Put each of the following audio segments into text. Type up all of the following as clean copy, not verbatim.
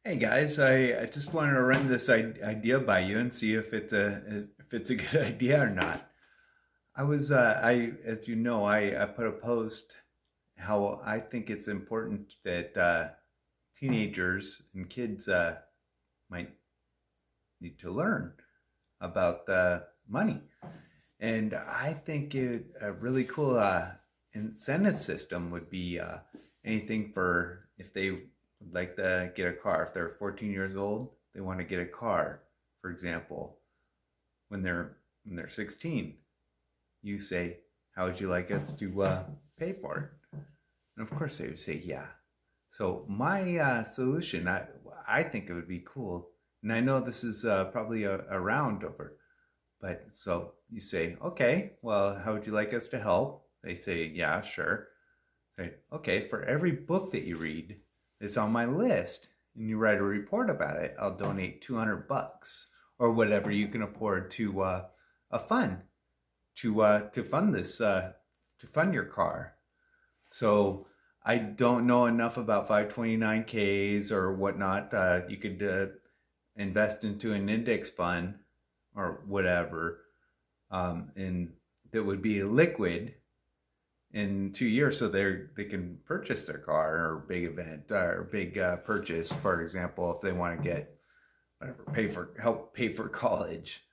Hey guys, I just wanted to run this idea by you and see if it's a good idea or not. I as you know I put a post how I think it's important that teenagers and kids might need to learn about money, and I think a really cool incentive system would be anything for if they would like to get a car. If they're 14 years old, they want to get a car, for example, when they're 16. You say, "How would you like us to pay for it?" And of course, they would say, "Yeah." So my solution, I think it would be cool, and I know this is probably a roundover, but so you say, "Okay, well, how would you like us to help?" They say, "Yeah, sure." Say, "Okay, for every book that you read that's on my list and you write a report about it, I'll donate $200 or whatever you can afford to a fund to fund this to fund your car." So I don't know enough about 529Ks or whatnot. You could invest into an index fund or whatever, and that would be liquid in 2 years, so they can purchase their car or big event or big purchase. For example, if they want to get whatever, help pay for college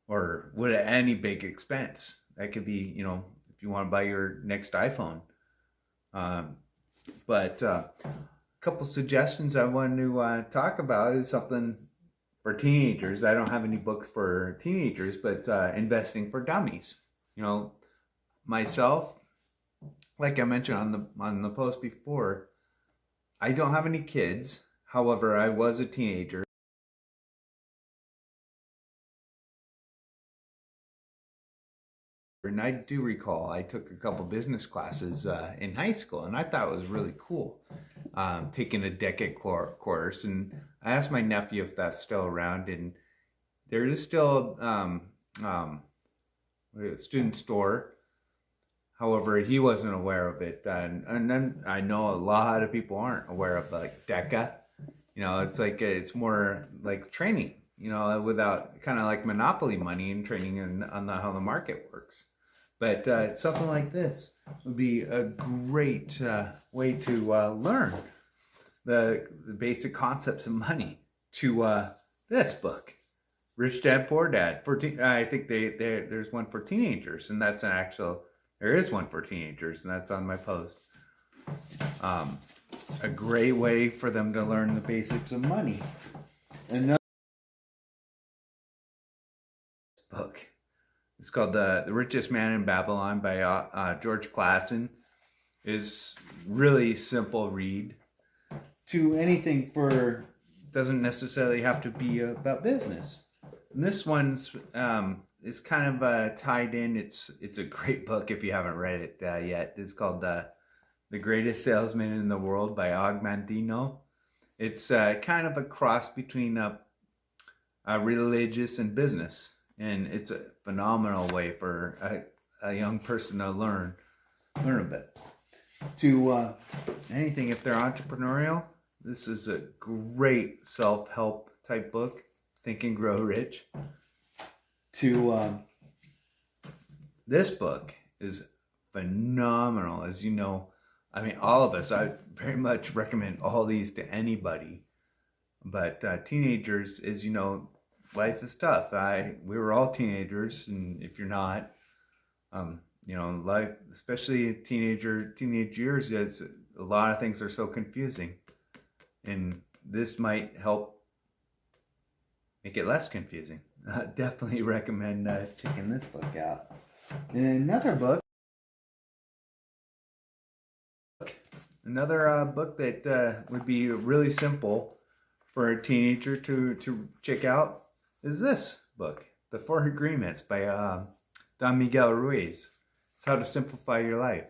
or what any big expense that could be. If you want to buy your next iPhone. But a couple suggestions I want to talk about is something for teenagers. I don't have any books for teenagers, but investing for dummies. Myself, like I mentioned on the post before, I don't have any kids. However, I was a teenager. And I do recall I took a couple business classes in high school, and I thought it was really cool, taking a decade course. And I asked my nephew if that's still around, and there is still a student store. However, he wasn't aware of it, and then I know a lot of people aren't aware of like DECA. It's like it's more like training. Without kind of like monopoly money and training on how the market works. But something like this would be a great way to learn the basic concepts of money. To this book, Rich Dad Poor Dad. I think there's one for teenagers, and that's an actual. There is one for teenagers, and that's on my post. A great way for them to learn the basics of money. Another book. It's called The Richest Man in Babylon by George Clason. Is really simple read. To anything doesn't necessarily have to be about business. And this one's is kind of tied in. It's a great book if you haven't read it yet. It's called The Greatest Salesman in the World by Og Mandino. It's kind of a cross between religious and business. And it's a phenomenal way for a young person to learn a bit. To anything, if they're entrepreneurial, this is a great self-help type book. Think and Grow Rich. To this book is phenomenal. As you know, I mean, all of us, I very much recommend all these to anybody. But teenagers, as you know, life is tough. We were all teenagers, and if you're not, life, especially teenage years, is a lot of things are so confusing, and this might help make it less confusing. Definitely recommend checking this book out. And another book that would be really simple for a teenager to check out is this book, The Four Agreements by Don Miguel Ruiz. It's how to simplify your life.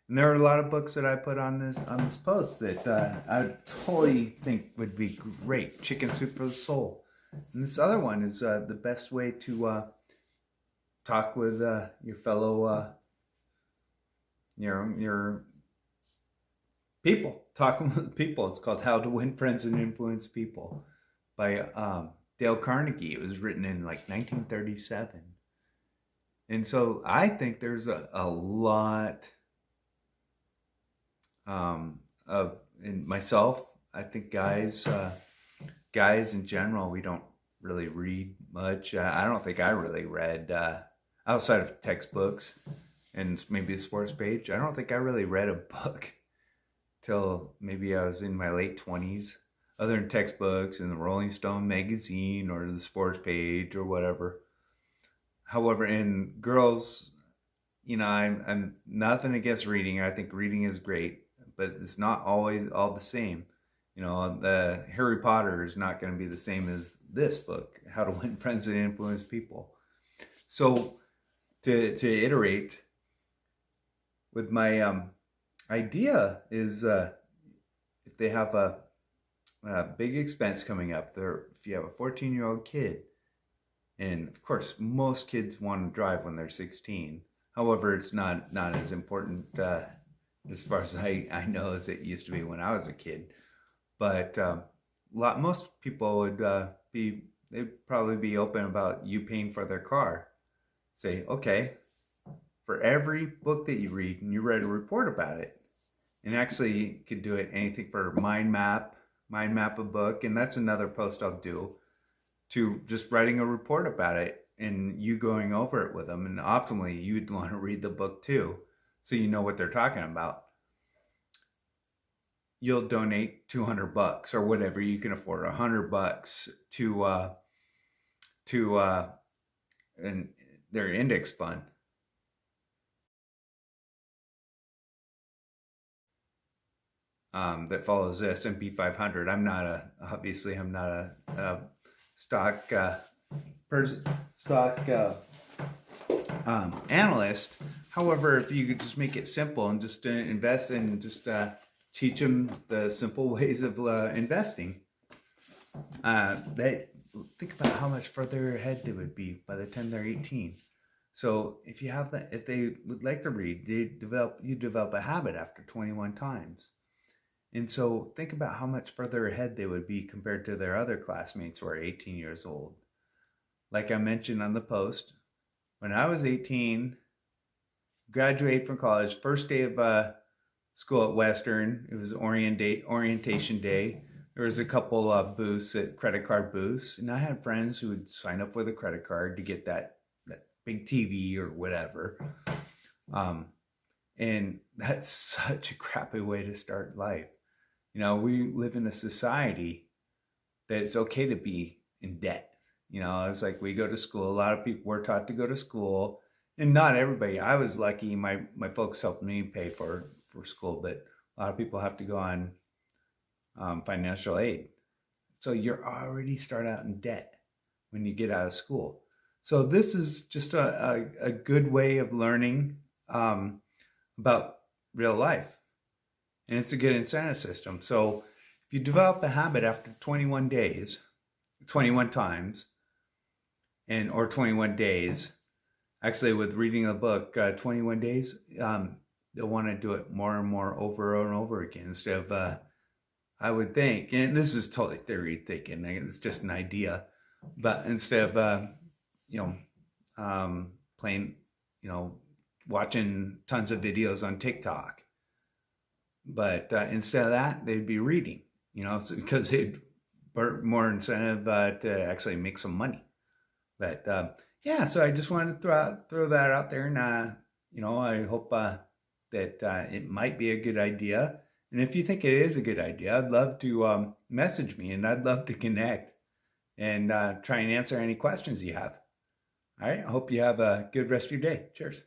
And there are a lot of books that I put on this post that I totally think would be great. Chicken Soup for the Soul. And this other one is the best way to talk with your fellow your people, talking with people. It's called How to Win Friends and Influence People by Dale Carnegie. It was written in like 1937. And so I think there's a lot of, in myself, I think guys in general, we don't really read much. I don't think I really read, outside of textbooks and maybe a sports page. I don't think I really read a book till maybe I was in my late 20s, other than textbooks and the Rolling Stone magazine or the sports page or whatever. However, in girls, I'm nothing against reading. I think reading is great, but it's not always all the same. The Harry Potter is not going to be the same as this book, How to Win Friends and Influence People. So to iterate with my idea is, if they have a big expense coming up, if you have a 14-year-old kid, and of course most kids want to drive when they're 16. However, it's not as important as far as I know as it used to be when I was a kid. But most people would they'd probably be open about you paying for their car. Say, okay, for every book that you read, and you write a report about it. And actually, you could do it anything for mind map a book, and that's another post I'll do, to just writing a report about it and you going over it with them. And optimally, you'd want to read the book too, so you know what they're talking about. You'll donate $200 or whatever you can afford, $100 to their index fund. That follows the S&P 500. I'm not a stock analyst. However, if you could just make it simple and just invest and just teach them the simple ways of investing, they think about how much further ahead they would be by the time they're 18. So if they would like to read, you develop a habit after 21 times. And so think about how much further ahead they would be compared to their other classmates who are 18 years old. Like I mentioned on the post, when I was 18, graduated from college, first day of school at Western, it was orientation day. There was a couple of booths, credit card booths, and I had friends who would sign up with a credit card to get that big TV or whatever. And that's such a crappy way to start life. We live in a society that it's okay to be in debt. It's like we go to school. A lot of people were taught to go to school, and not everybody. I was lucky. My folks helped me pay for school, but a lot of people have to go on financial aid. So you're already start out in debt when you get out of school. So this is just a good way of learning about real life. And it's a good incentive system. So if you develop a habit after 21 days, 21 times, or 21 days, actually with reading a book, 21 days, they'll want to do it more and more over and over again instead of, I would think, and this is totally theory thinking, it's just an idea, but instead of, playing, watching tons of videos on TikTok. But instead of that, they'd be reading, because they'd more incentive to actually make some money. But so I just wanted to throw that out there, and I hope that it might be a good idea. And if you think it is a good idea, I'd love to message me, and I'd love to connect and try and answer any questions you have. All right, I hope you have a good rest of your day. Cheers.